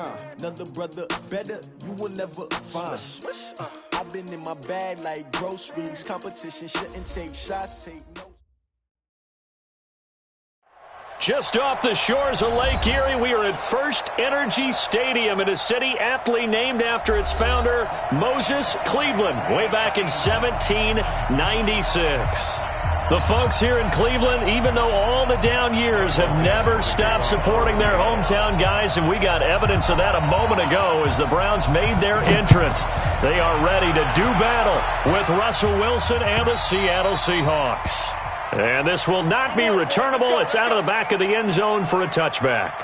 Another brother better, you will never find. I've been in my bag like groceries. Competition shouldn't take shots, take no. Just off the shores of Lake Erie, we are at First Energy Stadium in a city aptly named after its founder, Moses Cleveland, way back in 1796. The folks here in Cleveland, even though all the down years, have never stopped supporting their hometown guys, and we got evidence of that a moment ago as the Browns made their entrance. They are ready to do battle with Russell Wilson and the Seattle Seahawks. And this will not be returnable. It's out of the back of the end zone for a touchback.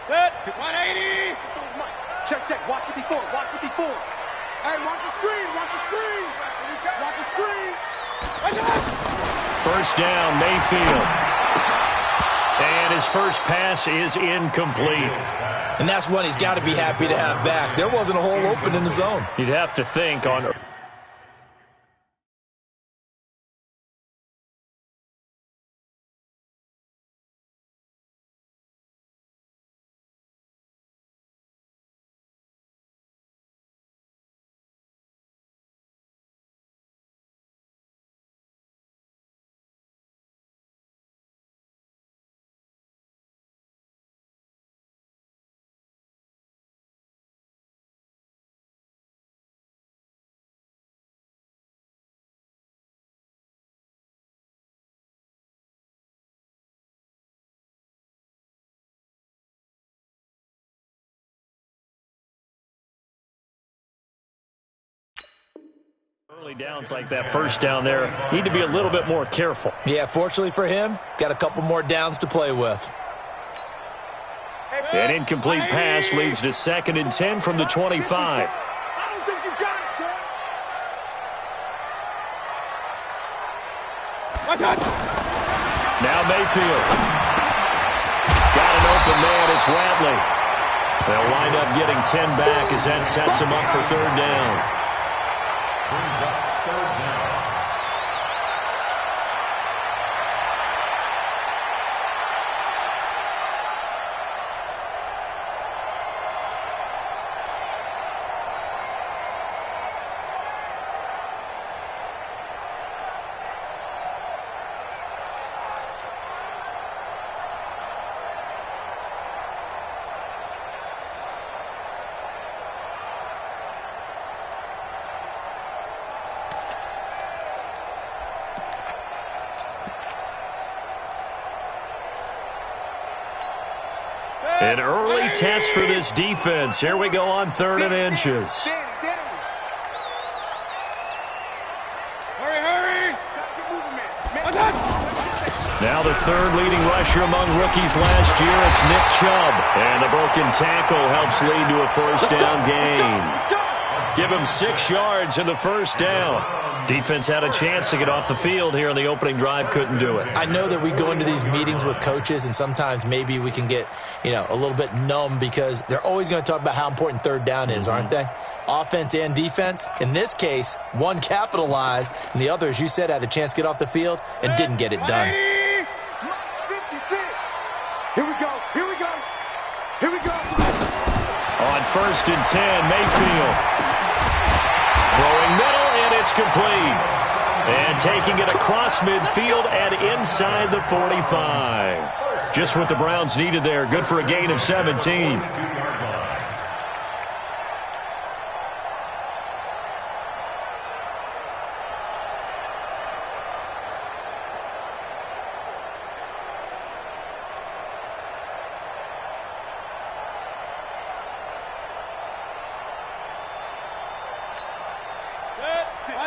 Good. 180. Check, check. Watch 54. Watch 54. Hey, watch the screen. Watch the screen. Watch the screen. First down, Mayfield. And his first pass is incomplete. And that's one he's got to be happy to have back. There wasn't a hole open in the zone. You'd have to think on... Early downs like that first down there need to be a little bit more careful. Yeah, fortunately for him, got a couple more downs to play with. An incomplete pass leads to 2nd and 10 from the 25. I don't think you got it, sir. Now Mayfield. Got an open man. It's Ratley. They'll wind up getting 10 back as that sets him up for 3rd down. Brings up 3rd down. An early test for this defense. Here we go on 3rd and inches. Hurry. Now the 3rd leading rusher among rookies last year. It's Nick Chubb. And the broken tackle helps lead to a 1st down gain. Give him 6 yards in the 1st down. Defense had a chance to get off the field here on the opening drive, couldn't do it. I know that we go into these meetings with coaches, and sometimes maybe we can get, a little bit numb because they're always going to talk about how important 3rd down is, aren't they? Offense and defense. In this case, one capitalized, and the other, as you said, had a chance to get off the field and didn't get it done. 56. Here we go. On 1st and 10, Mayfield. Throwing middle, and it's complete. And taking it across midfield and inside the 45. Just what the Browns needed there. Good for a gain of 17.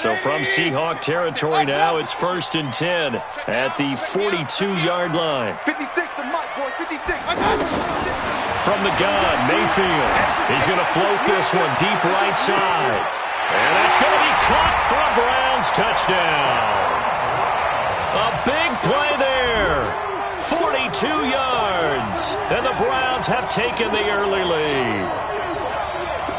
So from Seahawk territory now, it's 1st and 10 at the 42-yard line. 56, the mic, boys, 56. From the gun, Mayfield. He's going to float this one deep right side. And that's going to be caught for a Browns touchdown. A big play there 42 yards. And the Browns have taken the early lead.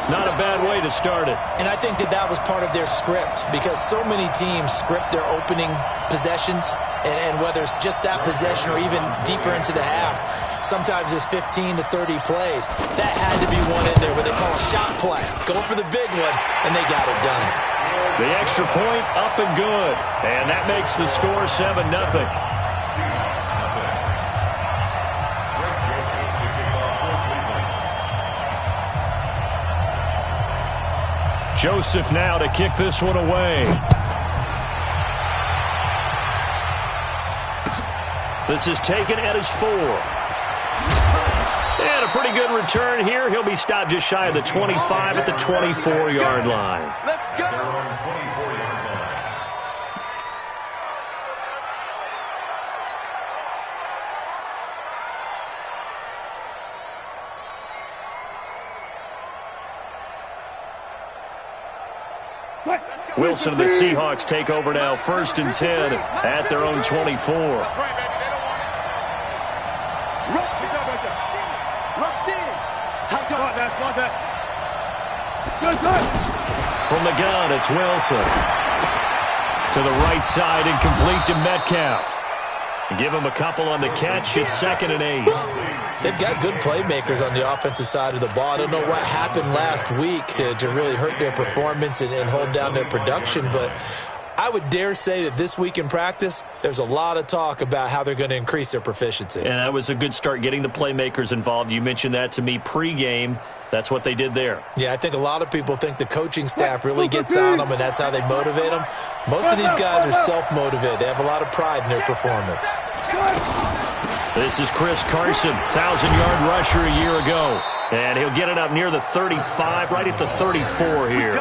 Not a bad way to start it. And I think that was part of their script, because so many teams script their opening possessions, and whether it's just that possession or even deeper into the half, sometimes it's 15 to 30 plays. That had to be one in there where they call a shot play. Go for the big one, and they got it done. The extra point up and good. And that makes the score 7-0. Joseph now to kick this one away. This is taken at his 4. And a pretty good return here. He'll be stopped just shy of the 25 at the 24-yard line. Let's go. Wilson and the Seahawks take over now, 1st and 10 at their own 24. That's right, baby. They don't want it. Rush it up right there. Rush in. Tight up. Like that. Good touch. From the gun, it's Wilson. To the right side and complete to Metcalf. Give him a couple on the catch. It's 2nd and 8. They've got good playmakers on the offensive side of the ball. I don't know what happened last week to really hurt their performance and hold down their production, but I would dare say that this week in practice, there's a lot of talk about how they're going to increase their proficiency. And that was a good start, getting the playmakers involved. You mentioned that to me pregame. That's what they did there. Yeah, I think a lot of people think the coaching staff really gets on them, and that's how they motivate them. Most of these guys are self-motivated. They have a lot of pride in their performance. This is Chris Carson, 1,000-yard rusher a year ago. And he'll get it up near the 35, right at the 34 here.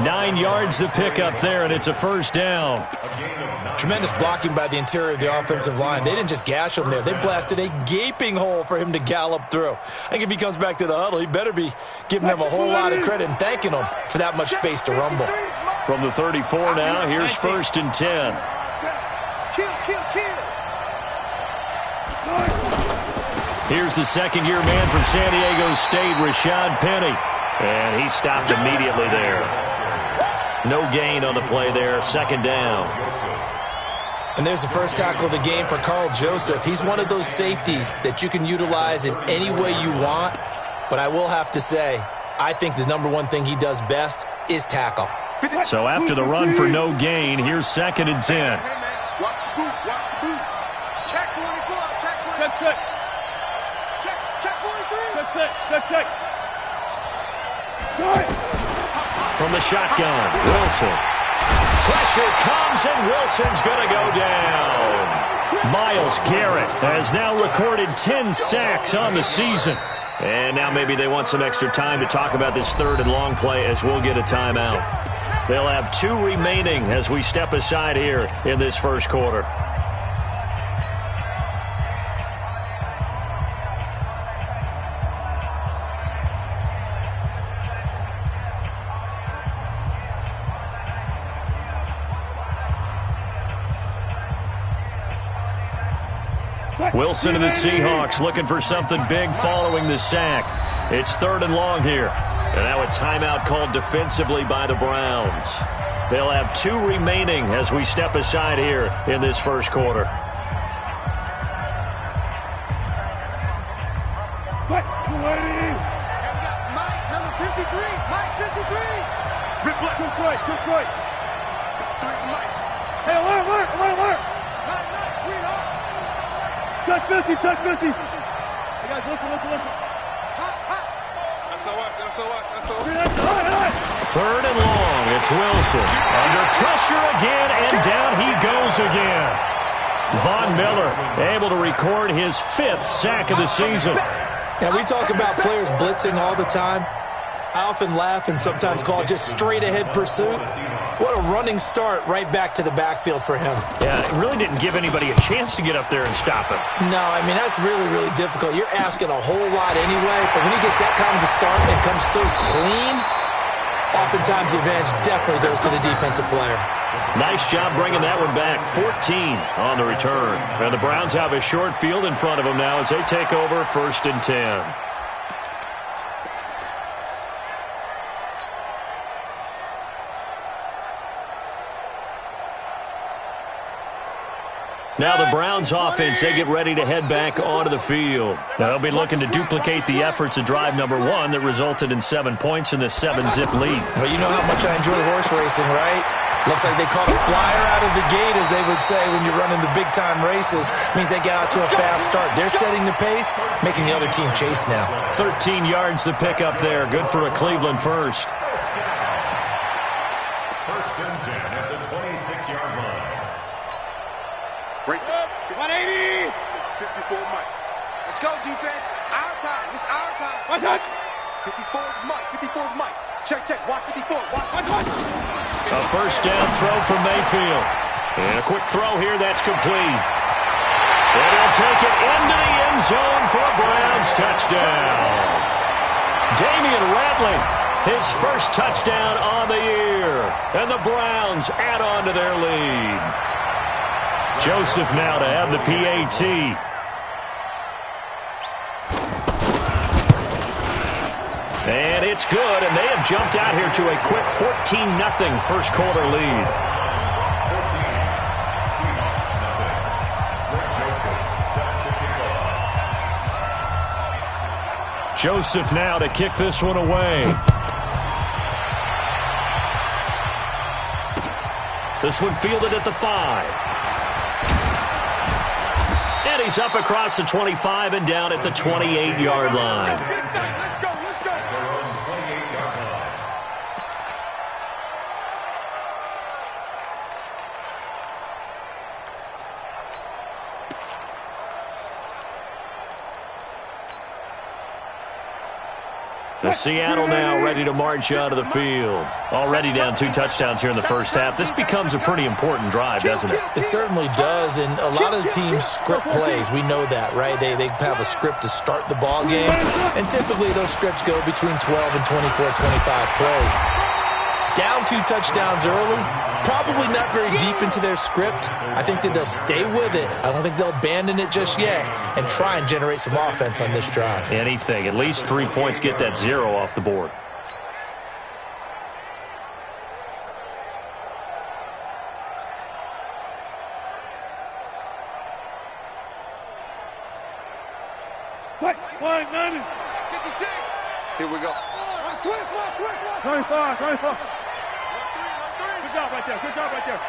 9 yards to pick up there, and it's a 1st down. Tremendous blocking by the interior of the offensive line. They didn't just gash him there. They blasted a gaping hole for him to gallop through. I think if he comes back to the huddle, he better be giving them a whole lot of credit and thanking them for that much space to rumble. From the 34 now, here's 1st and 10. Kill. Here's the 2nd-year man from San Diego State, Rashad Penny. And he stopped immediately there. No gain on the play there, 2nd down. And there's the first tackle of the game for Carl Joseph. He's one of those safeties that you can utilize in any way you want. But I will have to say, I think the number one thing he does best is tackle. So after the run for no gain, here's 2nd and 10. Watch the boot. Check 24. Check 24. Check 43. Check. From the shotgun, Wilson. Pressure comes, and Wilson's going to go down. Myles Garrett has now recorded 10 sacks on the season. And now maybe they want some extra time to talk about this 3rd and long play, as we'll get a timeout. They'll have 2 remaining as we step aside here in this 1st quarter. Wilson and the Seahawks looking for something big following the sack. It's 3rd and long here. And now a timeout called defensively by the Browns. They'll have 2 remaining as we step aside here in this 1st quarter. Mike, number 53. Mike, 53. Rip left. Took right. Hey, alert. Nice, sweetheart. Touch 50. Hey, guys, listen. Hot. That's all right. 3rd and long. It's Wilson. Under pressure again, and down he goes again. Von Miller able to record his 5th sack of the season. Now, we talk about players blitzing all the time. I often laugh and sometimes call it just straight-ahead pursuit. What a running start right back to the backfield for him. Yeah, it really didn't give anybody a chance to get up there and stop him. No, I mean, that's really, really difficult. You're asking a whole lot anyway, but when he gets that kind of a start and comes through clean, Oftentimes, the advantage definitely goes to the defensive player. Nice job bringing that one back. 14 on the return. And the Browns have a short field in front of them now as they take over 1st and 10. Now the Browns offense, they get ready to head back onto the field. Now they'll be looking to duplicate the efforts of drive number 1 that resulted in 7 points in the 7-zip lead. Well, you know how much I enjoy horse racing, right? Looks like they caught a flyer out of the gate, as they would say when you're running the big-time races. Means they get out to a fast start. They're setting the pace, making the other team chase now. 13 yards to pick up there. Good for a Cleveland first. 1st and 10 at the 26-yard line. Break. 180. 54 Mike. Let's go, defense. Our time. It's our time. What's that? 54 Mike. 54 Mike. Check, check. Watch 54. Watch. A first down throw from Mayfield. And a quick throw here that's complete. And he'll take it into the end zone for a Browns touchdown. Damian Ratley, his first touchdown on the year. And the Browns add on to their lead. Joseph now to have the PAT. And it's good, and they have jumped out here to a quick 14-0 first quarter lead. 14, Joseph now to kick this one away. This one fielded at the 5. And he's up across the 25 and down at the 28-yard line. Let's go. Their own 28-yard line. The Seattle now ready to march out of the field. Already down 2 touchdowns here in the first half. This becomes a pretty important drive, doesn't it? It certainly does, and a lot of teams script plays. We know that, right? They have a script to start the ball game, and typically those scripts go between 12 and 24, 25 plays. Down 2 touchdowns early, probably not very deep into their script. I think that they'll stay with it. I don't think they'll abandon it just yet and try and generate some offense on this drive. Anything. At least 3 points, get that 0 off the board. Line 90. 56. Here we go. Switch. 25. Good job right there.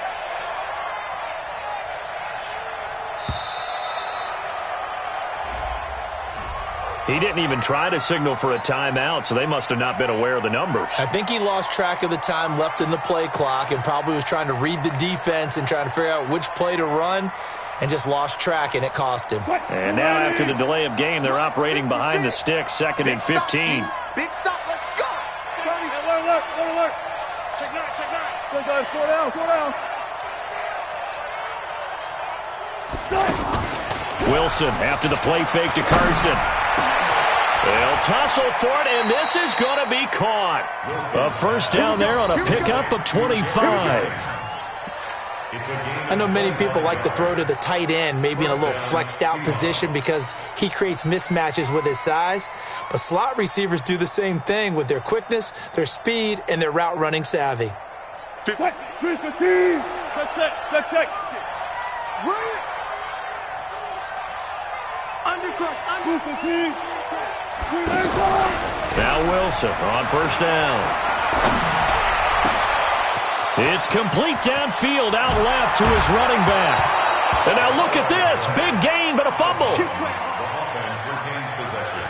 He didn't even try to signal for a timeout, so they must have not been aware of the numbers. I think he lost track of the time left in the play clock and probably was trying to read the defense and trying to figure out which play to run and just lost track, and it cost him. And now after the delay of game, they're operating behind the sticks, 2nd and 15. Big stop. Let's go. Alert. Check 9. Good guys. Slow down. Wilson after the play fake to Carson. They'll tussle for it, and this is going to be caught. A first down there on a pickup of 25. I know many people like to throw to the tight end, maybe in a little flexed out position because he creates mismatches with his size. But slot receivers do the same thing with their quickness, their speed, and their route running savvy. 15. Check. Undercut. Now Wilson on first down. It's complete downfield, out left to his running back. And now look at this. Big gain, but a fumble. The offense retains possession.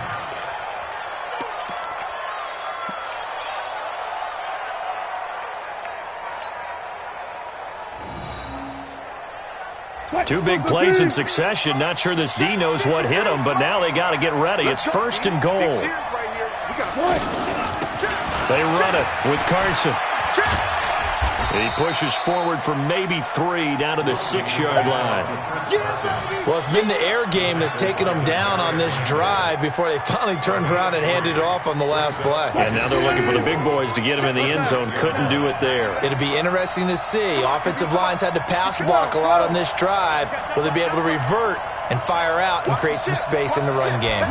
Two big plays in succession. Not sure this D knows what hit him, but now they got to get ready. It's 1st and goal. They run it with Carson. He pushes forward for maybe 3 down to the 6-yard line. Well, it's been the air game that's taken them down on this drive before they finally turned around and handed it off on the last play. And now they're looking for the big boys to get him in the end zone. Couldn't do it there. It'll be interesting to see. Offensive lines had to pass block a lot on this drive. Will they be able to revert and fire out and create some space in the run game?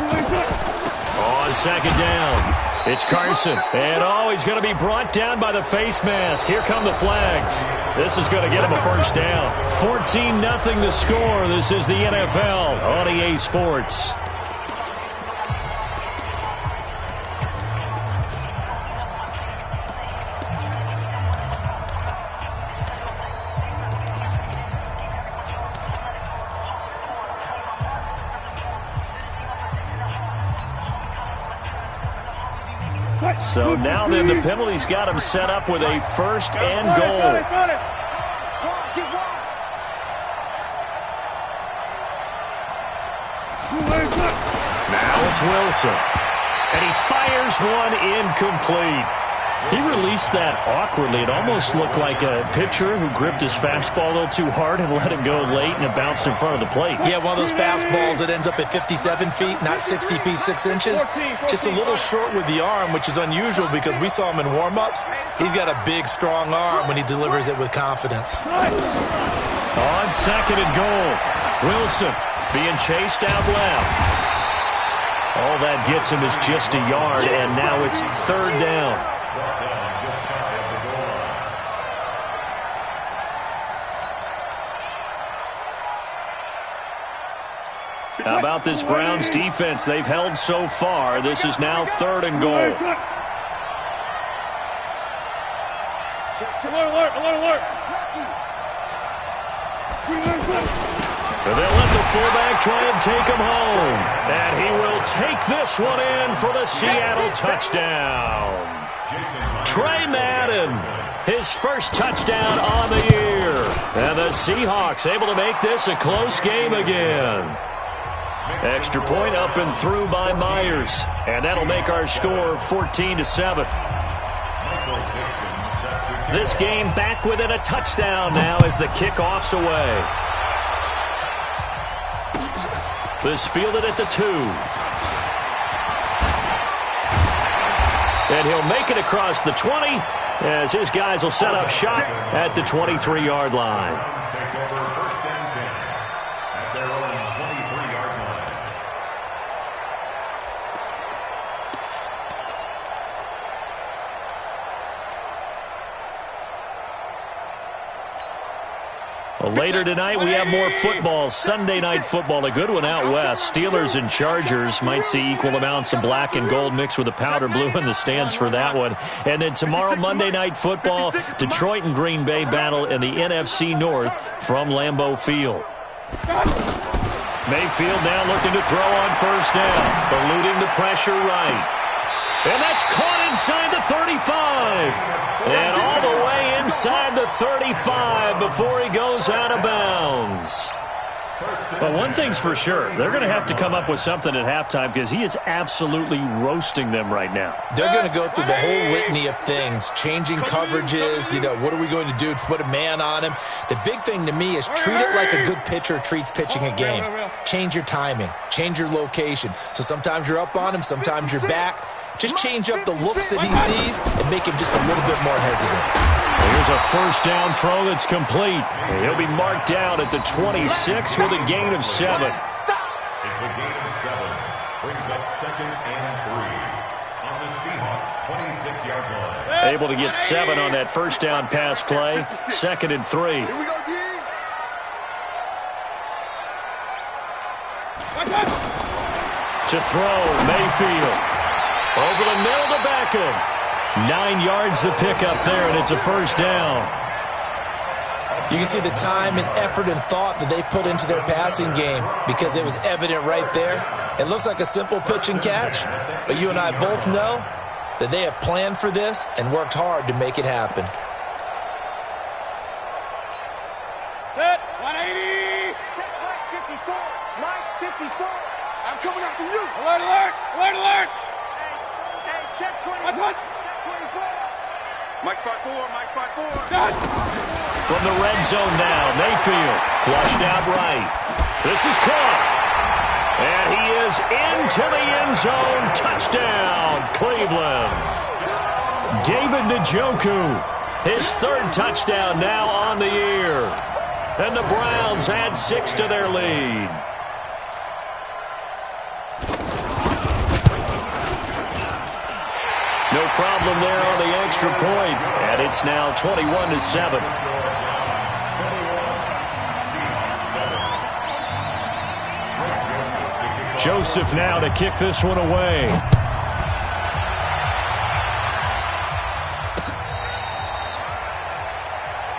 On second down, it's Carson. And, he's going to be brought down by the face mask. Here come the flags. This is going to get him a first down. 14-0 the score. This is the NFL on EA Sports. So now then the penalty's got him set up with a first and goal. Now it's Wilson. And he fires one incomplete. He released that awkwardly. It almost looked like a pitcher who gripped his fastball a little too hard and let it go late, and it bounced in front of the plate. Yeah, one of those fastballs that ends up at 57 feet, not 60 feet 6 inches. Just a little short with the arm, which is unusual because we saw him in warm-ups. He's got a big, strong arm when he delivers it with confidence. On second and goal, Wilson being chased out left. All that gets him is just a yard, and now it's third down. How about this Browns defense they've held so far? This is now third and goal. Alert, alert. And they'll let the fullback try and take him home. And he will take this one in for the Seattle touchdown. Trey Madden, his first touchdown on the year. And the Seahawks able to make this a close game again. Extra point up and through by Myers. And that'll make our score 14-7. This game back within a touchdown now as the kickoff's away. This fielded at the 2. And he'll make it across the 20 as his guys will set up shop at the 23-yard line. Well, later tonight, we have more football, Sunday night football, a good one out west. Steelers and Chargers might see equal amounts of black and gold mixed with the powder blue in the stands for that one. And then tomorrow, Monday night football, Detroit and Green Bay battle in the NFC North from Lambeau Field. Mayfield now looking to throw on first down, eluding the pressure right. And that's caught inside the 35. And all the way inside the 35 before he goes out of bounds. Well, one thing's for sure. They're going to have to come up with something at halftime because he is absolutely roasting them right now. They're going to go through the whole litany of things, changing coverages, what are we going to do to put a man on him? The big thing to me is treat it like a good pitcher treats pitching a game. Change your timing, change your location. So sometimes you're up on him, sometimes you're back. Just change up the looks that he sees and make him just a little bit more hesitant. Here's a first down throw that's complete. He'll be marked down at the 26 with a gain of 7. It's a gain of 7. Brings up second and 3 on the Seahawks 26-yard line. Able to get 7 on that first down pass play. Second and 3. Here we go, D. To throw, Mayfield. Over the middle to Beckham. 9 yards the pickup there, and it's a first down. You can see the time and effort and thought that they put into their passing game because it was evident right there. It looks like a simple pitch and catch, but you and I both know that they have planned for this and worked hard to make it happen. Set, 180. Check, Mike 54. Mike 54. I'm coming after you. Alert, alert, alert, alert. Check 24. Check 24. Mike spot 4, Mike spot 4. From the red zone now, Mayfield flushed out right. This is caught. And he is into the end zone. Touchdown, Cleveland. David Njoku, his third touchdown now on the year. And the Browns add 6 to their lead. No problem there on the extra point. And it's now 21-7. Joseph now to kick this one away.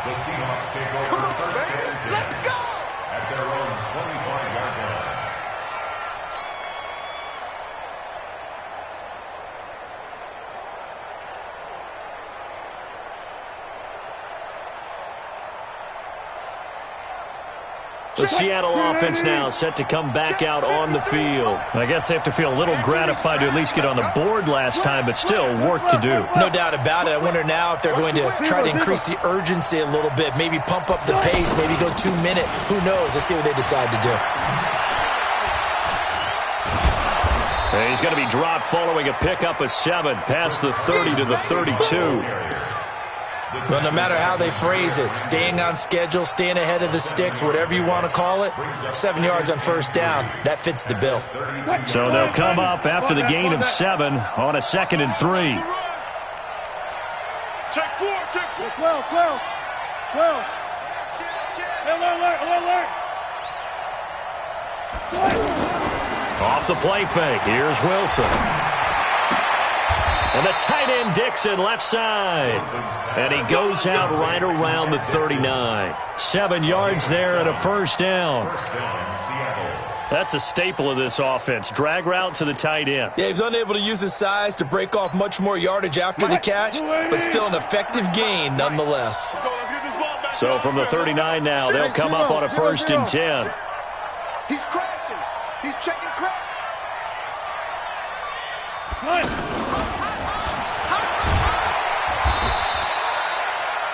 The Seahawks take over first and 10 at their own 25-yard line. The Seattle offense now set to come back out on the field. I guess they have to feel a little gratified to at least get on the board last time, but still work to do. No doubt about it. I wonder now if they're going to try to increase the urgency a little bit, maybe pump up the pace, maybe go 2-minute. Who knows? Let's see what they decide to do. And he's going to be dropped following a pickup of 7 past the 30 to the 32. Well, no matter how they phrase it, staying on schedule, staying ahead of the sticks, whatever you want to call it, 7 yards on first down, that fits the bill. So they'll come up after the gain of 7 on a 2nd and 3. Check 4, check 4. 12. Alert. Off the play fake, here's Wilson. And the tight end Dixon left side. And he goes out right around the 39. 7 yards there and a first down. That's a staple of this offense. Drag route to the tight end. Yeah, he was unable to use his size to break off much more yardage after the catch, but still an effective gain nonetheless. Let's get this ball back. So from the 39 now, they'll come up on a 1st and 10. He's crashing. He's checking crash.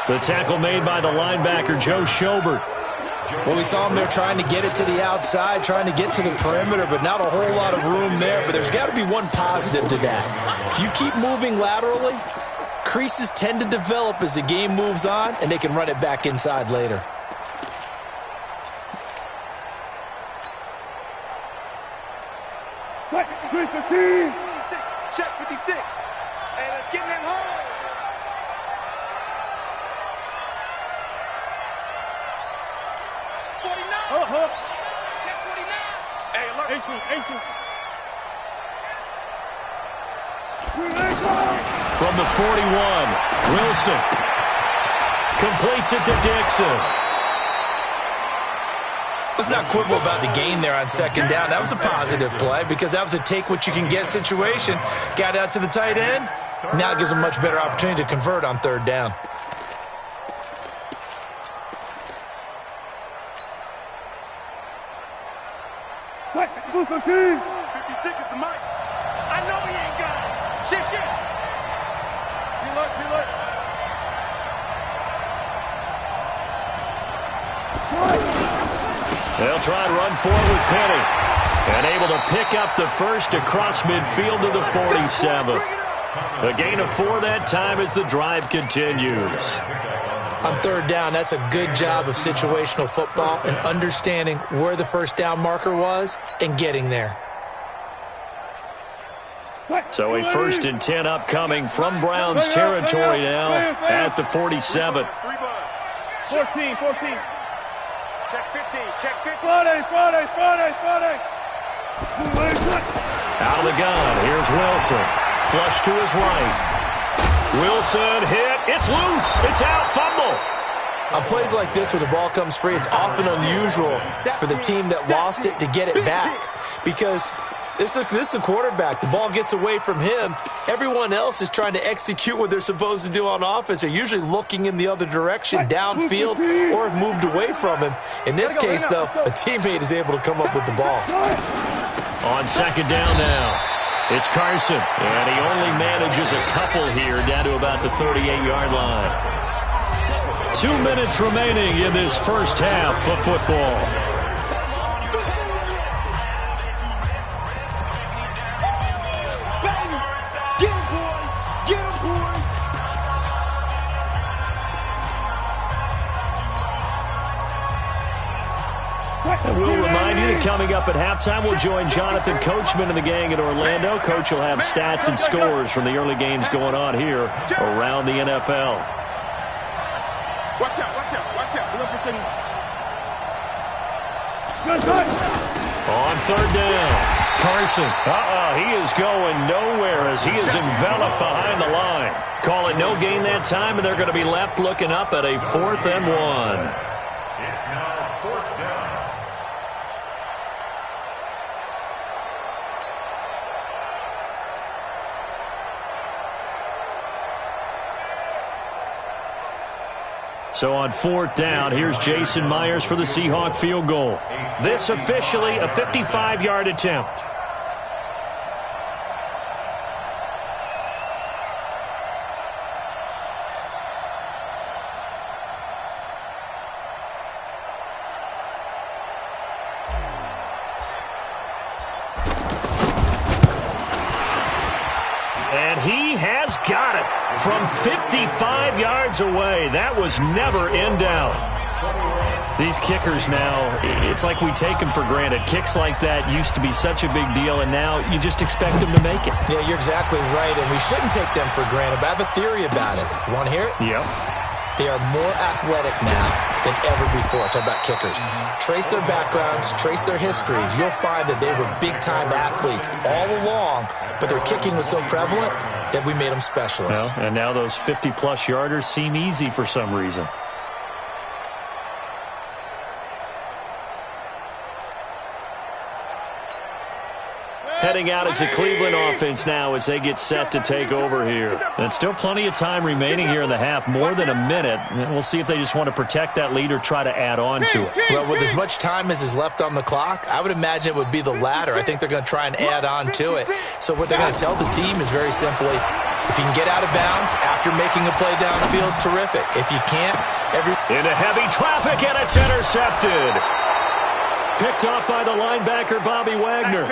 The tackle made by the linebacker, Joe Schobert. Well, we saw him there trying to get it to the outside, trying to get to the perimeter, but not a whole lot of room there. But there's got to be one positive to that. If you keep moving laterally, creases tend to develop as the game moves on, and they can run it back inside later. Check 56. Hey, let's get in that hole. Hey, alert. 18. From the 41, Wilson completes it to Dixon. Let's not quibble about the gain there on 2nd down. That was a positive play because that was a take-what-you-can-get situation. Got out to the tight end. Now it gives them a much better opportunity to convert on 3rd down. $56 is the mic. I know he ain't got it. Shit. Be alert. They'll try and run forward with Penny. And able to pick up the first across midfield to the 47. A gain of 4 that time as the drive continues. On 3rd down, that's a good job of situational football and understanding where the first down marker was and getting there. So a 1st and 10 upcoming from Browns territory now at the 47. 14. Check 15. Check 15. 40. Out of the gun, here's Wilson. Flush to his right. Wilson hit. It's loose. It's out. Fumble. On plays like this where the ball comes free, it's often unusual for the team that lost it to get it back because this is a quarterback. The ball gets away from him. Everyone else is trying to execute what they're supposed to do on offense. They're usually looking in the other direction, downfield, or have moved away from him. In this case, though, a teammate is able to come up with the ball. On 2nd down now. It's Carson, and he only manages a couple here down to about the 38-yard line. 2 minutes remaining in this first half of football. Get him, boy! Get him, boy! And we'll remind you that coming up at halftime, we'll join Jonathan Coachman and the gang in Orlando. Coach will have stats and scores from the early games going on here around the NFL. Watch out, watch out, watch out. On third down, Carson. He is going nowhere as he is enveloped behind the line. Call it no gain that time, and they're going to be left looking up at a 4th and 1. It's now 4th down. So on 4th down, here's Jason Myers for the Seahawk field goal. This officially a 55-yard attempt. And he has got it from 55 yards away. That was never in doubt. These kickers now, it's like we take them for granted. Kicks like that used to be such a big deal, and now you just expect them to make it. Yeah, you're exactly right, and we shouldn't take them for granted, but I have a theory about it. You want to hear it? Yep. They are more athletic now than ever before. Talk about kickers. Trace their backgrounds, trace their history. You'll find that they were big-time athletes all along, but their kicking was so prevalent that we made them specialists. Well, and now those 50-plus yarders seem easy for some reason. Heading out as the Cleveland offense now as they get set to take over here. And still plenty of time remaining here in the half, more than a minute. And we'll see if they just want to protect that lead or try to add on to it. Well, with as much time as is left on the clock, I would imagine it would be the latter. I think they're going to try and add on to it. So what they're going to tell the team is very simply, if you can get out of bounds after making a play downfield, terrific. If you can't, into heavy traffic, and it's intercepted. Picked off by the linebacker, Bobby Wagner.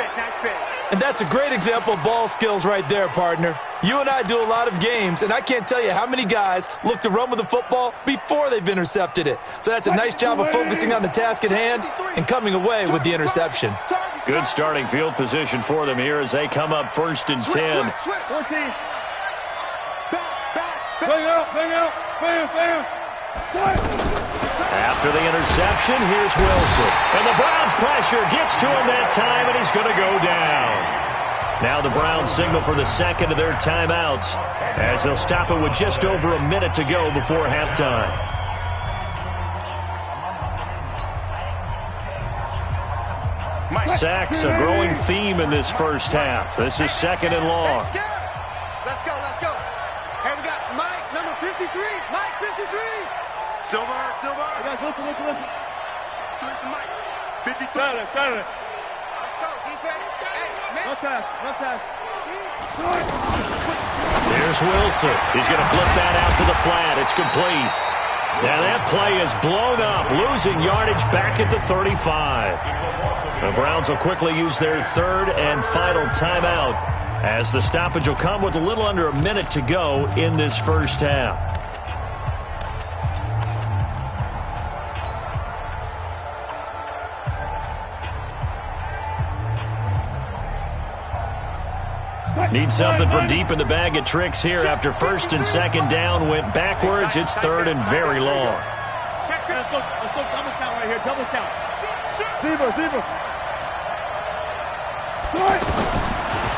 And that's a great example of ball skills right there, partner. You and I do a lot of games, and I can't tell you how many guys look to run with the football before they've intercepted it. So that's a nice job of focusing on the task at hand and coming away with the interception. Good starting field position for them here as they come up 1st and 10. 14. Bang out, bang out, bam, bam. After the interception, here's Wilson. And the Browns pressure gets to him that time, and he's going to go down. Now the Browns signal for the second of their timeouts as they'll stop it with just over a minute to go before halftime. Sacks a growing theme in this first half. This is 2nd and long. Let's go, let's go. Hey, we got Mike, number 53. Mike, 53. Silver. Listen. Mike, 53. Got it. Let's go, defense. Hey, man. No pass. There's Wilson. He's going to flip that out to the flat. It's complete. Now that play is blown up, losing yardage back at the 35. The Browns will quickly use their 3rd and final timeout as the stoppage will come with a little under a minute to go in this first half. Need something from deep in the bag of tricks here after 1st and 2nd down went backwards. It's 3rd and very long. Let's go double count right here. Double count. Zebra.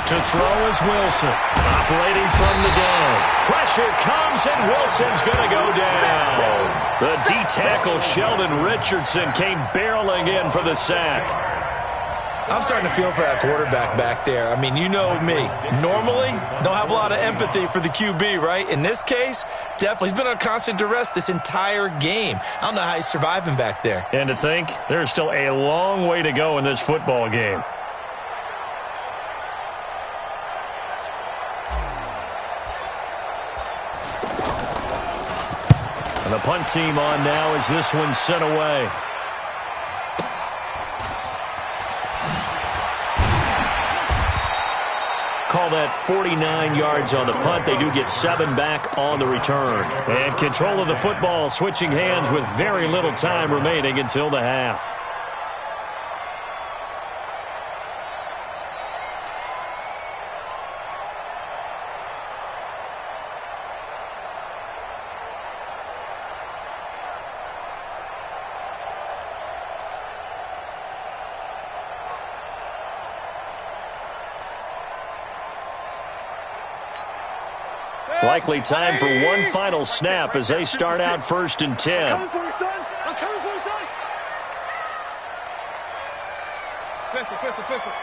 To throw is Wilson. Operating from the gun. Pressure comes, and Wilson's going to go down. The D-tackle Sheldon Richardson came barreling in for the sack. I'm starting to feel for that quarterback back there. I mean, you know me. Normally, don't have a lot of empathy for the QB, right? In this case, definitely. He's been on constant duress this entire game. I don't know how he's surviving back there. And to think, there's still a long way to go in this football game. And the punt team on now as this one's sent away. Call that 49 yards on the punt. They do get 7 back on the return. And control of the football switching hands with very little time remaining until the half. Likely time for one final snap as they start out 1st and 10. I'm coming for you, son. I'm coming for you, son. Pistol.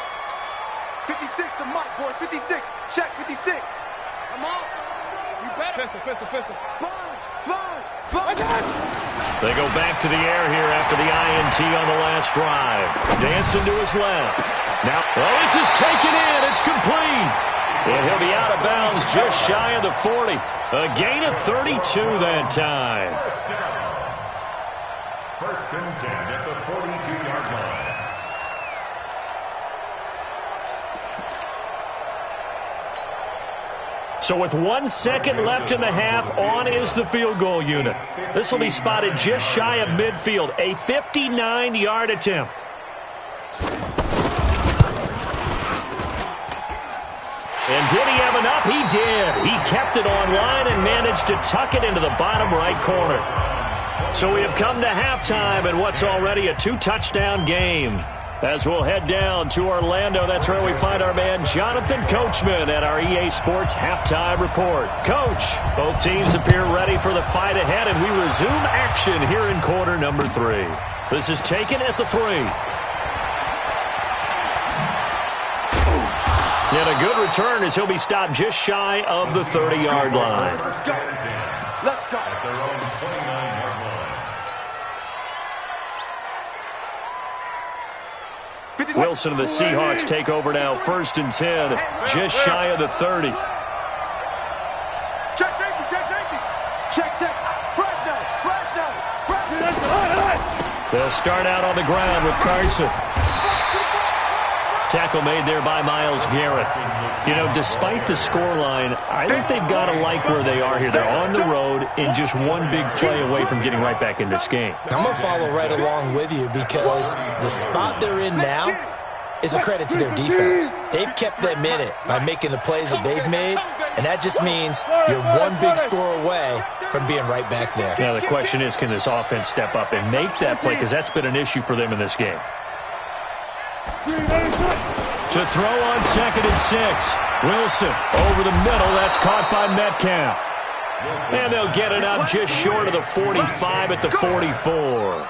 56 to Mike, boys. 56. Check, 56. Come on. You better. Pistol. Sponge. They go back to the air here after the INT on the last drive. Dancing to his left. Now, this is taken in. It's complete. And he'll be out of bounds just shy of the 40. A gain of 32 that time. First and 10 at the 42-yard line. So with 1 second left in the half, on is the field goal unit. This will be spotted just shy of midfield. A 59-yard attempt. And did he have enough? He did. He kept it on line and managed to tuck it into the bottom right corner. So we have come to halftime in what's already a 2-touchdown game. As we'll head down to Orlando, that's where we find our man Jonathan Coachman at our EA Sports Halftime Report. Coach, both teams appear ready for the fight ahead, and we resume action here in quarter number 3. This is taken at the 3. And a good return as he'll be stopped just shy of the 30-yard line. Let's go. At their own 29-yard line. Wilson and the Seahawks take over now, 1st and 10, just shy of the 30. Check safety. Check. Fresno. They'll start out on the ground with Carson. Tackle made there by Myles Garrett. You know, despite the scoreline, I think they've got to like where they are here. They're on the road and just one big play away from getting right back in this game. I'm going to follow right along with you because the spot they're in now is a credit to their defense. They've kept them in it by making the plays that they've made, and that just means you're one big score away from being right back there. Now, the question is, can this offense step up and make that play? Because that's been an issue for them in this game. To throw on 2nd and 6. Wilson over the middle. That's caught by Metcalf. And they'll get it up just short of the 45 at the 44.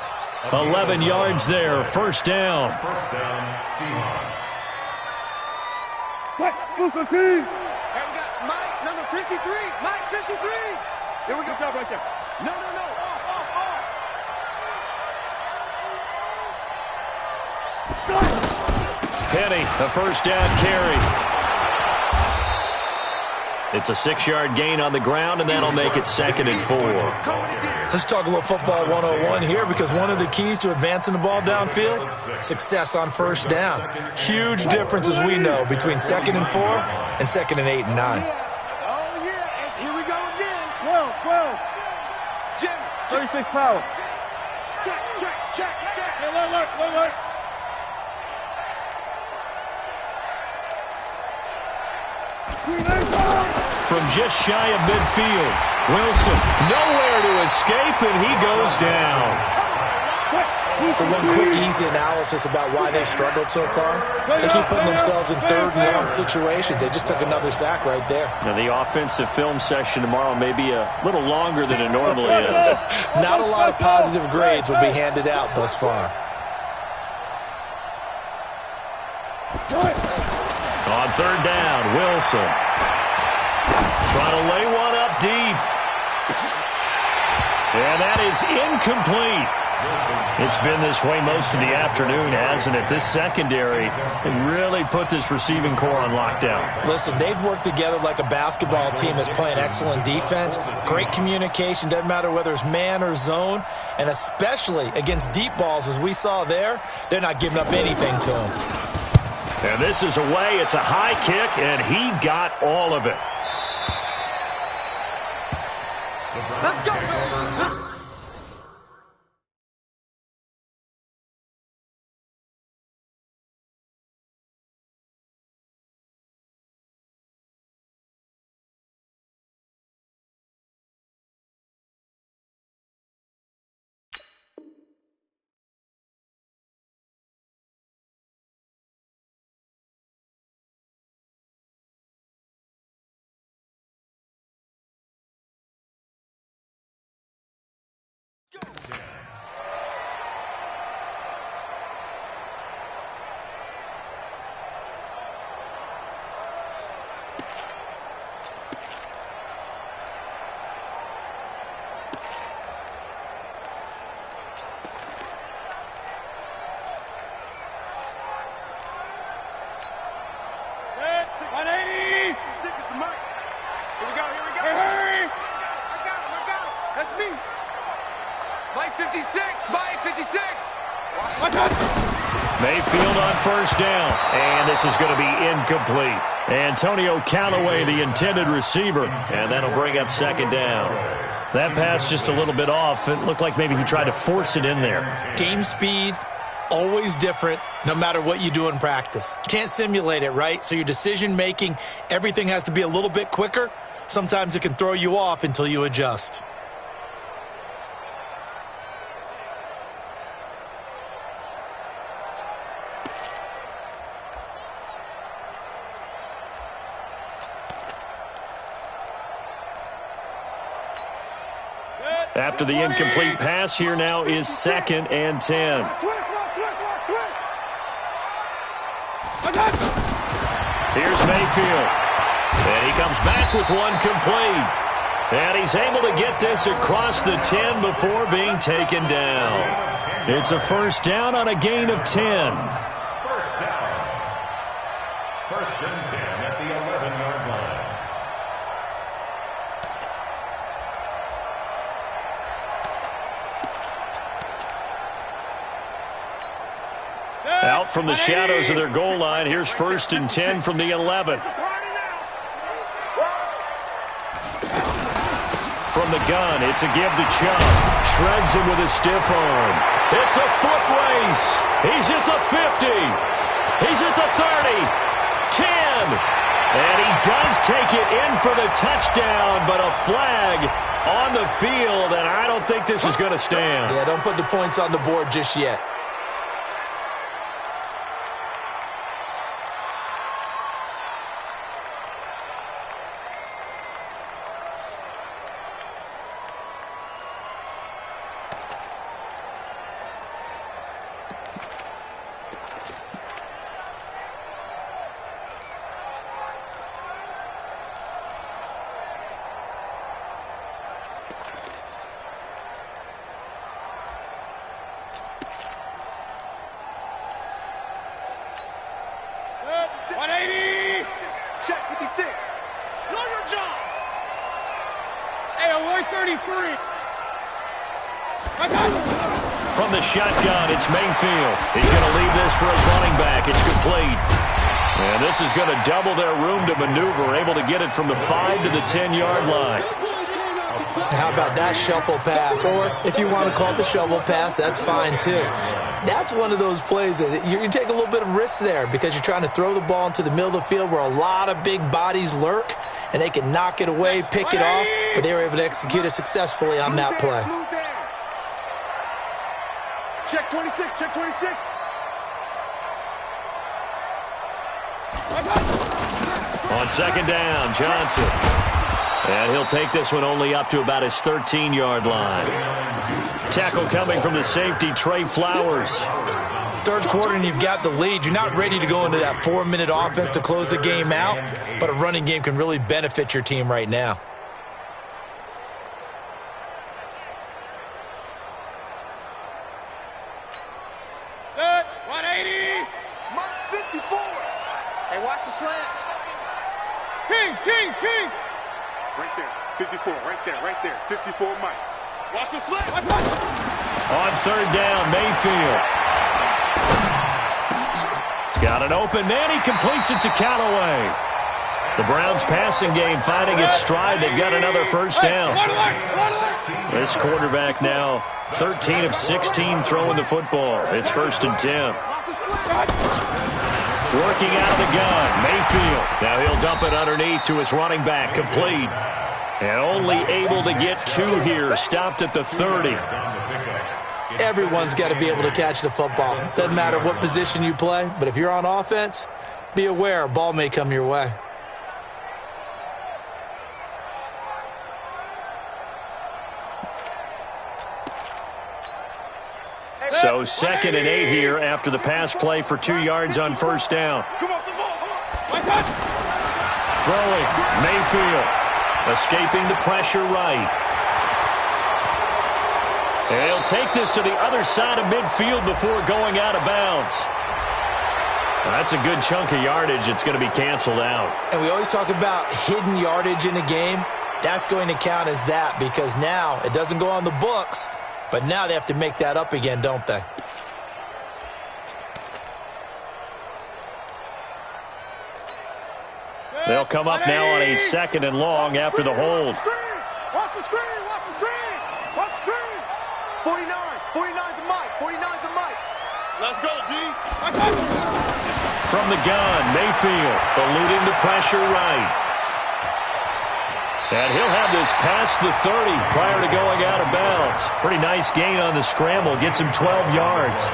11 yards there. First down. First down, Seahawks. Hey, we got Mike, number 53. Mike, 53. Here we go. Good job right there. No. Off. Penny, a first down carry. It's a 6-yard gain on the ground, and that'll make it 2nd and 4. Let's talk a little football 101 here because one of the keys to advancing the ball downfield, success on first down. Huge difference, as we know, between 2nd and 4 and 2nd and 8 and 9. Oh, yeah. And here we go again. 12. Jim. 36 power. Check. Hey, look. From just shy of midfield, Wilson nowhere to escape, and he goes down. So one quick, easy analysis about why they struggled so far. They keep putting themselves in 3rd and long situations. They just took another sack right there. Now, the offensive film session tomorrow may be a little longer than it normally is. Not a lot of positive grades will be handed out thus far. On 3rd down, Wilson trying to lay one up deep. And that is incomplete. It's been this way most of the afternoon, hasn't it? This secondary really put this receiving core on lockdown. Listen, they've worked together like a basketball team that's playing excellent defense. Great communication, doesn't matter whether it's man or zone. And especially against deep balls, as we saw there, they're not giving up anything to them. And this is away. It's a high kick, and he got all of it. Let's go, man. Mayfield on first down, and this is going to be incomplete. Antonio Callaway, the intended receiver, and that'll bring up second down. That pass just a little bit off. It looked like maybe he tried to force it in there. Game speed, always different, no matter what you do in practice. You can't simulate it, right? So your decision-making, everything has to be a little bit quicker. Sometimes it can throw you off until you adjust. After the incomplete pass, here now is 2nd and 10. Here's Mayfield. And he comes back with one complete. And he's able to get this across the 10 before being taken down. It's a first down on a gain of 10. First down. First and 10 at the 11-yard line. Out from the shadows of their goal line, here's 1st and 10 from the 11. From the gun, it's a give to Chubb. Shreds him with a stiff arm. It's a foot race. He's at the 50. He's at the 30. 10. And he does take it in for the touchdown, but a flag on the field, and I don't think this is going to stand. Yeah, don't put the points on the board just yet. From the shotgun, it's Mayfield. He's going to leave this for his running back. It's complete. And this is going to double their room to maneuver, able to get it from the 5 to the 10-yard line. How about that shuffle pass? Or if you want to call it the shovel pass, that's fine too. That's one of those plays that you take a little bit of risk there because you're trying to throw the ball into the middle of the field where a lot of big bodies lurk, and they can knock it away, pick it off, but they were able to execute it successfully on that play. Check 26, check 26. On second down, Johnson. And he'll take this one only up to about his 13-yard line. Tackle coming from the safety, Trey Flowers. Third quarter and you've got the lead. You're not ready to go into that 4-minute offense to close the game out, but a running game can really benefit your team right now. Right there. 54. Right there. 54, Mike. Watch the slant. On third down, Mayfield. He's got an open man. He completes it to Callaway. The Browns passing game finding its stride. They've got another first down. This quarterback now 13 of 16 throwing the football. It's 1st and 10. Working out of the gun, Mayfield. Now he'll dump it underneath to his running back, complete. And only able to get 2 here, stopped at the 30. Everyone's got to be able to catch the football. Doesn't matter what position you play, but if you're on offense, be aware a ball may come your way. So 2nd and 8 here after the pass play for 2 yards on first down. Throwing, Mayfield. Escaping the pressure right. And he'll take this to the other side of midfield before going out of bounds. That's a good chunk of yardage. It's going to be canceled out. And we always talk about hidden yardage in a game. That's going to count as that because now it doesn't go on the books, but now they have to make that up again, don't they? They'll come up now on a 2nd and long after the hold. Watch the screen. 49 to Mike. 49 to Mike. Let's go, D. From the gun, Mayfield eluding the pressure right. And he'll have this past the 30 prior to going out of bounds. Pretty nice gain on the scramble. Gets him 12 yards.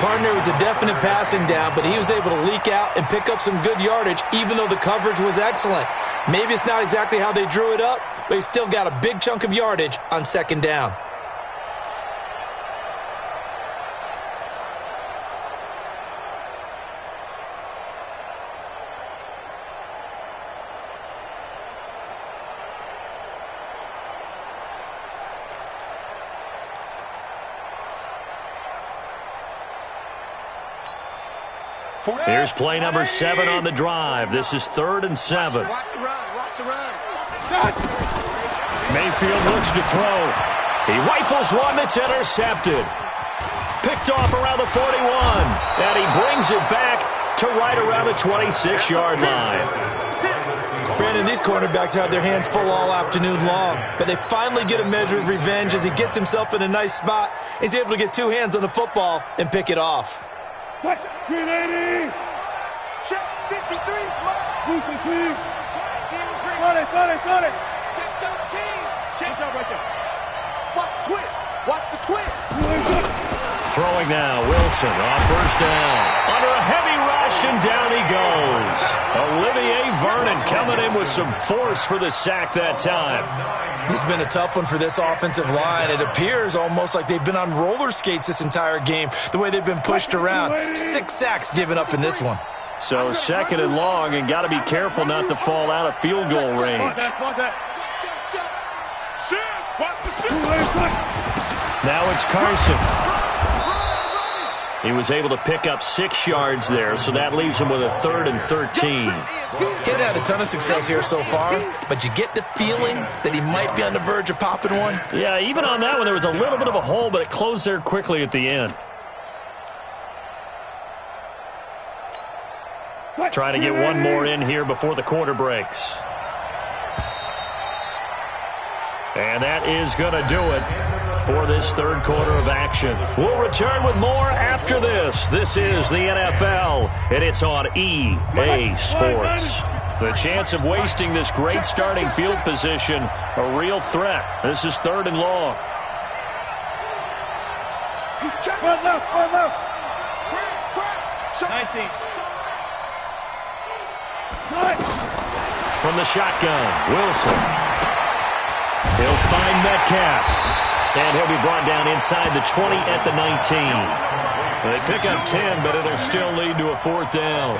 Partner was a definite passing down, but he was able to leak out and pick up some good yardage, even though the coverage was excellent. Maybe it's not exactly how they drew it up, but he still got a big chunk of yardage on 2nd down. Here's play number 7 on the drive. This is 3rd and 7. Watch the run. Mayfield looks to throw. He rifles one that's intercepted. Picked off around the 41. And he brings it back to right around the 26-yard line. Brandon, these cornerbacks had their hands full all afternoon long, but they finally get a measure of revenge as he gets himself in a nice spot. He's able to get 2 hands on the football and pick it off. 380. Check 53. Move complete. Got it. Check 13. Check out right there. Watch the twist. Throwing now, Wilson on first down. Under a heavy rush, and down he goes. Olivier Vernon coming in with some force for the sack that time. This has been a tough one for this offensive line. It appears almost like they've been on roller skates this entire game, the way they've been pushed around. 6 sacks given up in this one. So 2nd and long, and got to be careful not to fall out of field goal range. Now it's Carson. He was able to pick up 6 yards there, so that leaves him with a 3rd and 13. He's had a ton of success here so far, but you get the feeling that he might be on the verge of popping one. Yeah, even on that one, there was a little bit of a hole, but it closed there quickly at the end. Trying to get one more in here before the quarter breaks. And that is going to do it for this 3rd quarter of action. We'll return with more after this. This is the NFL, and it's on EA Sports. The chance of wasting this great starting field position, a real threat. This is 3rd and long. One left. 19. From the shotgun, Wilson. He'll find Metcalf. And he'll be brought down inside the 20 at the 19. They pick up 10, but it'll still lead to a 4th down.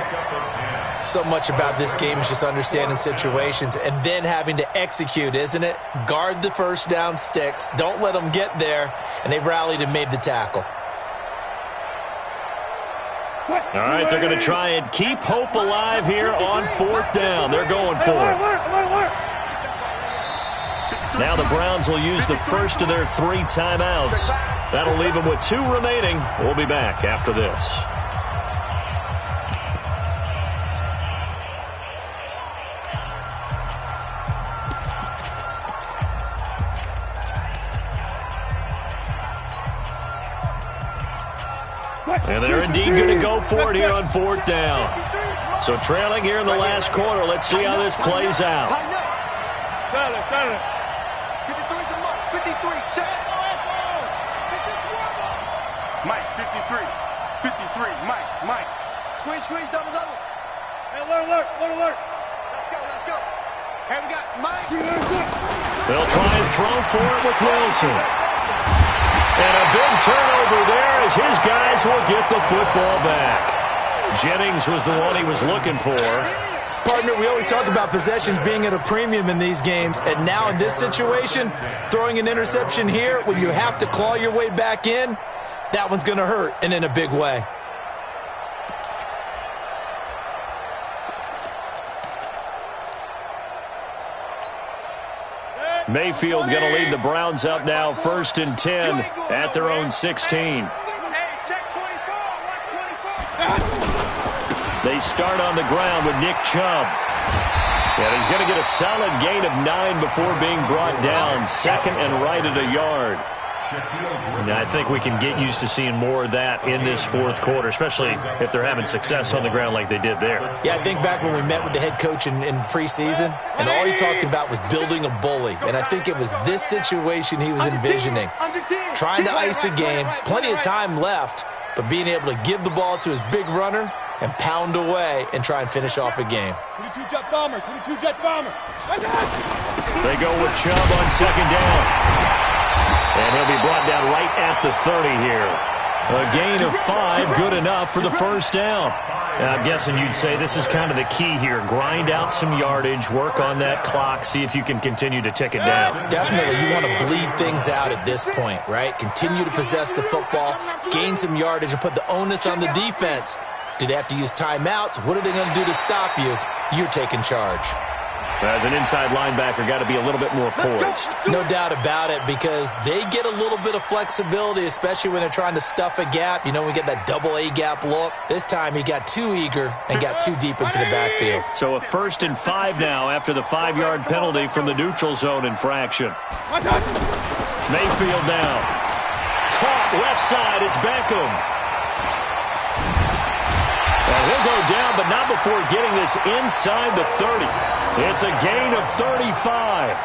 So much about this game is just understanding situations and then having to execute, isn't it? Guard the first down sticks. Don't let them get there. And they rallied and made the tackle. All right, they're going to try and keep hope alive here on 4th down. They're going for it. Now the Browns will use the first of their 3 timeouts. That'll leave them with 2 remaining. We'll be back after this. And they're indeed going to go for it here on 4th down. So trailing here in the last quarter. Let's see how this plays out. 53, check. Mike, 53, Mike. Squeeze, double. Hey, alert. Let's go. Hey, we got Mike. They'll try and throw for it with Wilson. And a big turnover there as his guys will get the football back. Jennings was the one he was looking for. Partner, we always talk about possessions being at a premium in these games, and now in this situation, throwing an interception here when you have to claw your way back in, that one's going to hurt, and in a big way. Mayfield going to lead the Browns up now, 1st and 10 at their own 16. They start on the ground with Nick Chubb. And he's going to get a solid gain of 9 before being brought down, 2nd and right at a yard. And I think we can get used to seeing more of that in this 4th quarter, especially if they're having success on the ground like they did there. Yeah, I think back when we met with the head coach in preseason, and all he talked about was building a bully. And I think it was this situation he was envisioning. Trying to ice a game, plenty of time left, but being able to give the ball to his big runner and pound away and try and finish off a game. 22 jet bomber. They go with Chubb on 2nd down. And he'll be brought down right at the 30 here. A gain of 5, good enough for the 1st down. Now, I'm guessing you'd say this is kind of the key here. Grind out some yardage, work on that clock, see if you can continue to tick it down. Definitely, you want to bleed things out at this point, right? Continue to possess the football, gain some yardage, and put the onus on the defense. Do they have to use timeouts? What are they going to do to stop you? You're taking charge. As an inside linebacker, got to be a little bit more poised. No doubt about it, because they get a little bit of flexibility, especially when they're trying to stuff a gap. You know, we get that double A gap look. This time he got too eager and got too deep into the backfield. So a 1st and 5 now after the 5-yard penalty from the neutral zone infraction. Mayfield now. Caught left side. It's Beckham. And he'll go down, but not before getting this inside the 30. It's a gain of 35.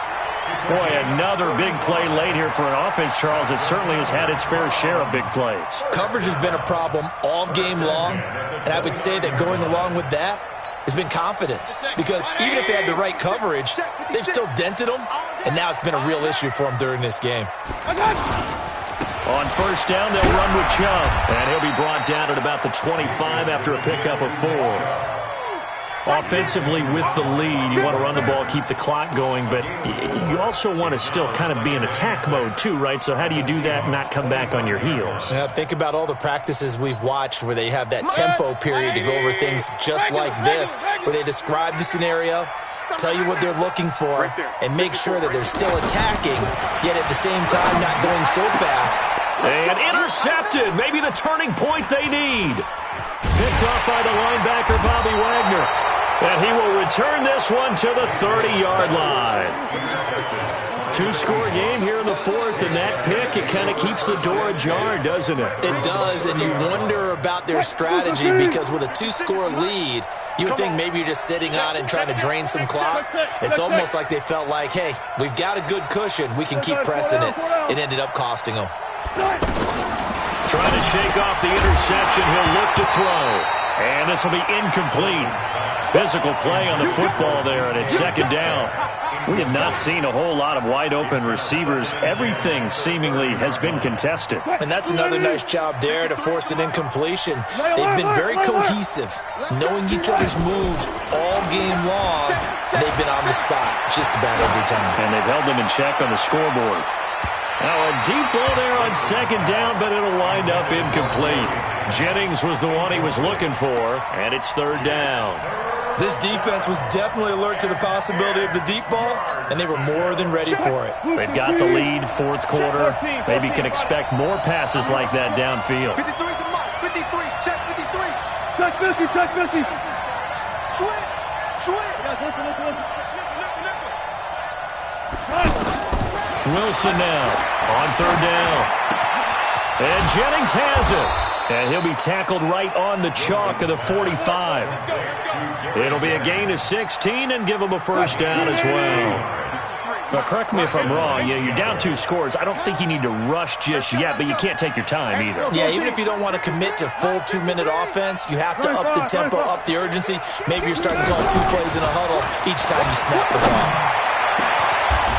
Boy, another big play late here for an offense, Charles. It certainly has had its fair share of big plays. Coverage has been a problem all game long, and I would say that going along with that has been confidence. Because even if they had the right coverage, they've still dented them, and now it's been a real issue for them during this game. On 1st down, they'll run with Chubb. And he'll be brought down at about the 25 after a pickup of 4. Offensively with the lead, you want to run the ball, keep the clock going, but you also want to still kind of be in attack mode too, right? So how do you do that and not come back on your heels? Yeah, think about all the practices we've watched where they have that tempo period to go over things just like this, where they describe the scenario, tell you what they're looking for, and make sure that they're still attacking, yet at the same time not going so fast. And intercepted, maybe the turning point they need. Picked off by the linebacker, Bobby Wagner. And he will return this one to the 30-yard line. 2-score game here in the 4th, and that pick, it kind of keeps the door ajar, doesn't it? It does, and you wonder about their strategy, because with a 2-score lead, you would think maybe you're just sitting on and trying to drain some clock. It's almost like they felt like, hey, we've got a good cushion. We can keep pressing it. It ended up costing them. Trying to shake off the interception. He'll look to throw. And this will be incomplete. Physical play on the football there, and it's 2nd down. We have not seen a whole lot of wide-open receivers. Everything seemingly has been contested. And that's another nice job there to force an incompletion. They've been very cohesive, knowing each other's moves all game long, and they've been on the spot just about every time. And they've held them in check on the scoreboard. Now a deep ball there on 2nd down, but it'll wind up incomplete. Jennings was the one he was looking for, and it's 3rd down. This defense was definitely alert to the possibility of the deep ball, and they were more than ready for it. They've got the lead, fourth quarter. Maybe can expect more passes like that downfield. 53 to Mike. 53. Check 53. Touch 50, touch 50. Switch. Switch. Guys, listen. Wilson now on third down. And Jennings has it. And he'll be tackled right on the chalk of the 45. It'll be a gain of 16 and give him a first down as well. Now, correct me if I'm wrong. Yeah, you're down 2 scores. I don't think you need to rush just yet, but you can't take your time either. Yeah, even if you don't want to commit to full 2-minute offense, you have to up the tempo, up the urgency. Maybe you're starting to call 2 plays in a huddle each time you snap the ball.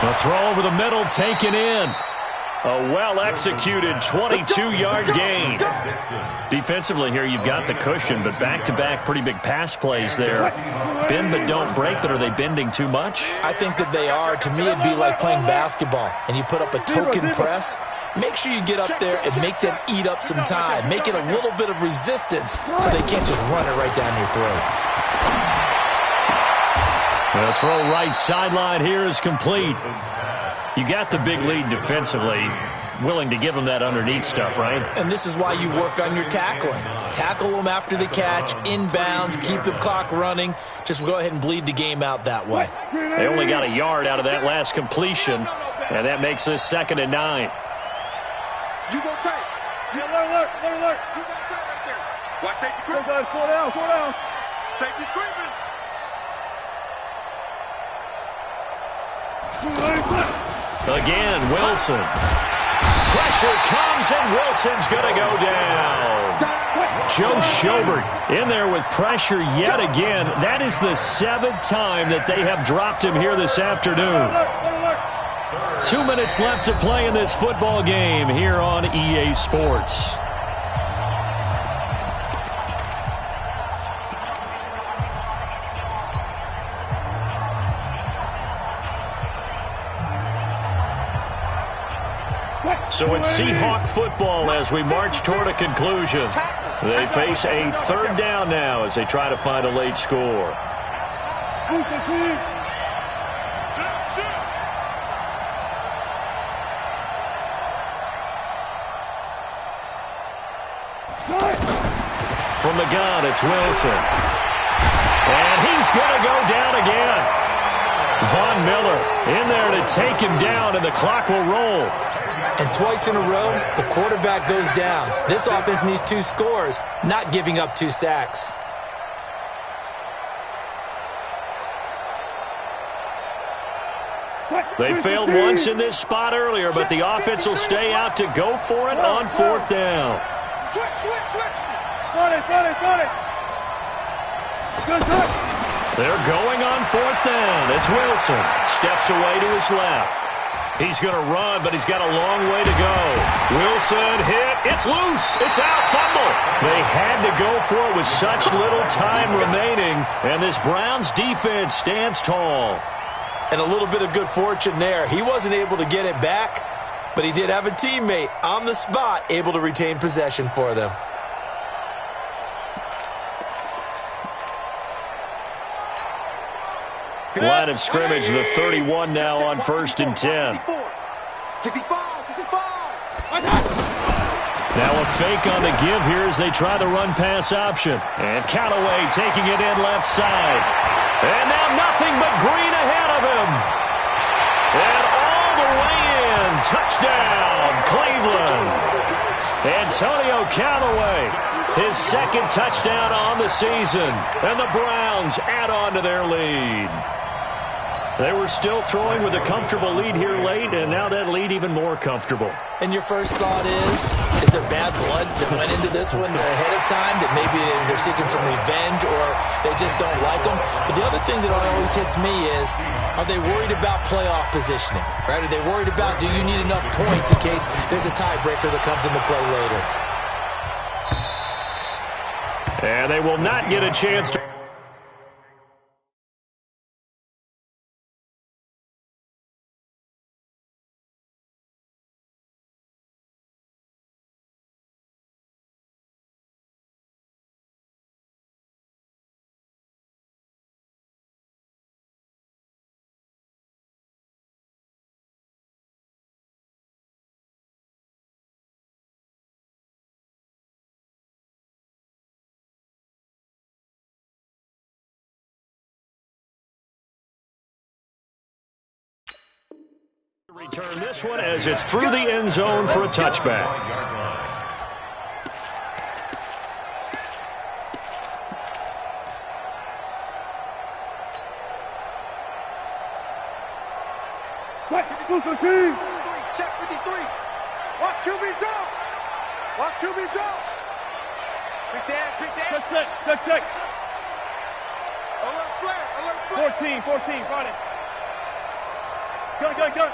A throw over the middle, taken in. A well-executed 22-yard gain. Defensively here, you've got the cushion, but back-to-back pretty big pass plays there. Bend but don't break, but are they bending too much? I think that they are. To me, it'd be like playing basketball, and you put up a token press. Make sure you get up there and make them eat up some time. Make it a little bit of resistance so they can't just run it right down your throat. The throw right sideline here is complete. You got the big lead defensively. Willing to give them that underneath stuff, right? And this is why you work on your tackling. Tackle them after the catch, inbounds, keep the clock running. Just go ahead and bleed the game out that way. They only got a yard out of that last completion, and that makes this 2nd and 9. You go tight. Alert. You got tight right there. Watch safety creeping. 4 down. Safety's creeping. Again, Wilson. Pressure comes, and Wilson's going to go down. Joe Schobert in there with pressure yet again. That is the 7th time that they have dropped him here this afternoon. 2 minutes left to play in this football game here on EA Sports. So it's Seahawk football as we march toward a conclusion. They face a 3rd down now as they try to find a late score. From the gun, it's Wilson. And he's going to go down again. Von Miller in there to take him down, and the clock will roll. And twice in a row, the quarterback goes down. This offense needs 2 scores, not giving up 2 sacks. They failed once in this spot earlier, but the offense will stay out to go for it on 4th down. Switch. Got it. Good touch. They're going on 4th down. It's Wilson. Steps away to his left. He's going to run, but he's got a long way to go. Wilson hit. It's loose. It's out. Fumble. They had to go for it with such little time remaining, and this Browns defense stands tall. And a little bit of good fortune there. He wasn't able to get it back, but he did have a teammate on the spot able to retain possession for them. Line of scrimmage, the 31 now on 1st and 10. 65. Now a fake on the give here as they try the run-pass option. And Callaway taking it in left side. And now nothing but green ahead of him. And all the way in. Touchdown, Cleveland. Antonio Callaway, his 2nd touchdown on the season. And the Browns add on to their lead. They were still throwing with a comfortable lead here late, and now that lead even more comfortable. And your first thought is there bad blood that went into this one ahead of time, that maybe they're seeking some revenge or they just don't like them? But the other thing that always hits me is, are they worried about playoff positioning? Right? Are they worried about, do you need enough points in case there's a tiebreaker that comes into play later? And they will not get a chance to Return this one as it's through the end zone for a touchback. Check 53. Watch QB jump. Watch QB jump. Big Dan. Touch six. Alert flare. 14, Friday. Go.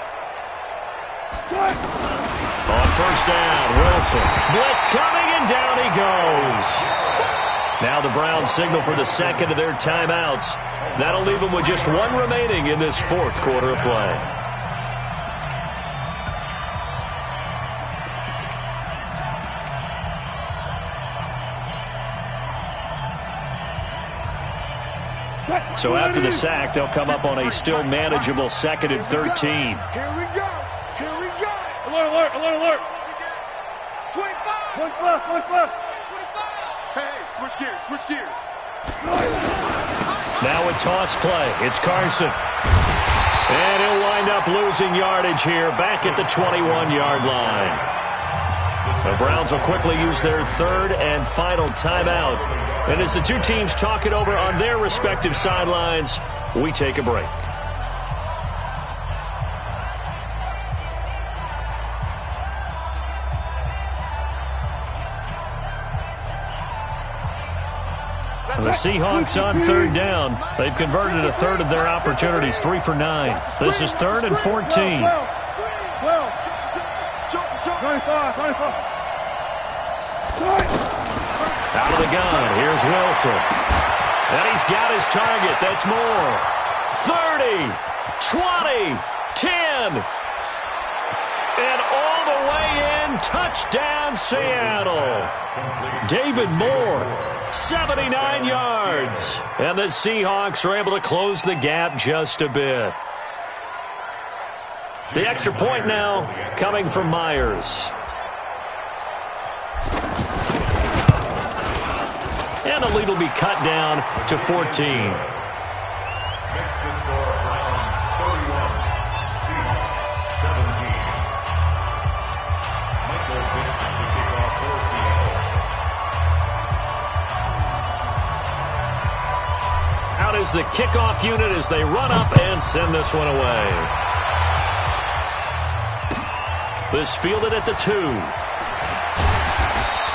On first down, Wilson. Blitz coming, and down he goes. Now the Browns signal for the second of their timeouts. That'll leave them with just one remaining in this fourth quarter of play. So after the sack, they'll come up on a still manageable 2nd and 13. Here we go. Alert. 25. One left. Hey, switch gears. Now a toss play. It's Carson. And he'll wind up losing yardage here back at the 21-yard line. The Browns will quickly use their third and final timeout. And as the two teams talk it over on their respective sidelines, we take a break. The Seahawks on third down. They've converted a third of their opportunities, 3 for 9. This is 3rd and 14. 25. Out of the gun, here's Wilson. And he's got his target. That's more. 30, 20, 10. And all the way in, touchdown Seattle. David Moore, 79 yards. And the Seahawks are able to close the gap just a bit. The extra point now coming from Myers. And the lead will be cut down to 14. Makes the score Browns 31, Seahawks 17. Michael Vincent to kick off for Seattle. Out is the kickoff unit as they run up and send this one away. This fielded at the 2.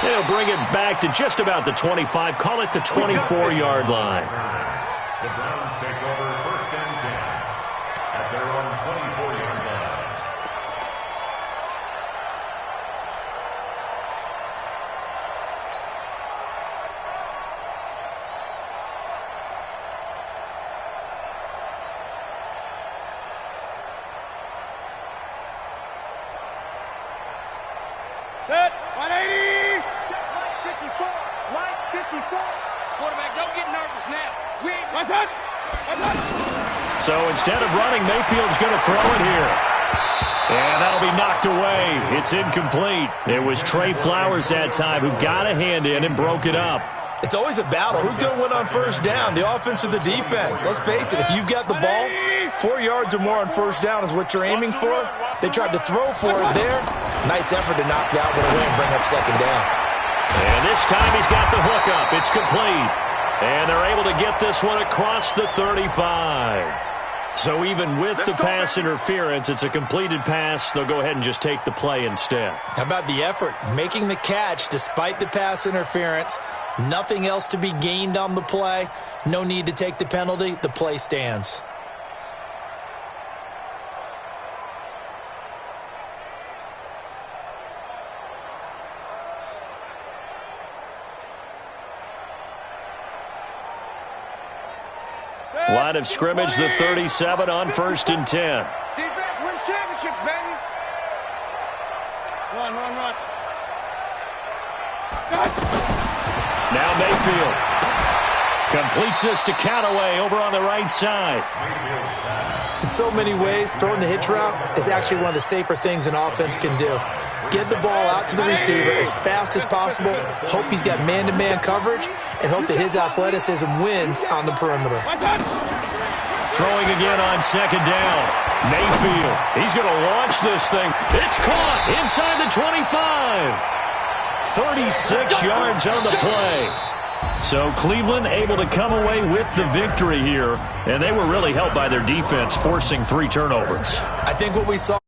They'll bring it back to just about the 25. Call it the 24-yard line. The Browns take over 1st and 10 at their own 24-yard line. Set. 180. Mike 54. Quarterback, don't get nervous now. One touch. So instead of running, Mayfield's going to throw it here. And that'll be knocked away. It's incomplete. It was Trey Flowers that time who got a hand in and broke it up. It's always a battle. Who's going to win on first down, the offense or the defense? Let's face it, if you've got the ball, 4 yards or more on first down is what you're aiming for. They tried to throw for it there. Nice effort to knock that one away and bring up 2nd down. And this time he's got the hook up. It's complete. And they're able to get this one across the 35. So even with the pass interference, it's a completed pass. They'll go ahead and just take the play instead. How about the effort? Making the catch despite the pass interference. Nothing else to be gained on the play. No need to take the penalty. The play stands. Line of scrimmage, the 37 on 1st and 10. Defense wins championships, baby. Run. Now Mayfield completes this to Callaway over on the right side. In so many ways, throwing the hitch route is actually one of the safer things an offense can do. Get the ball out to the receiver as fast as possible, hope he's got man-to-man coverage, and hope that his athleticism wins on the perimeter. Throwing again on second down. Mayfield, he's going to launch this thing. It's caught inside the 25. 36 yards on the play. So Cleveland able to come away with the victory here, and they were really helped by their defense forcing 3 turnovers. I think what we saw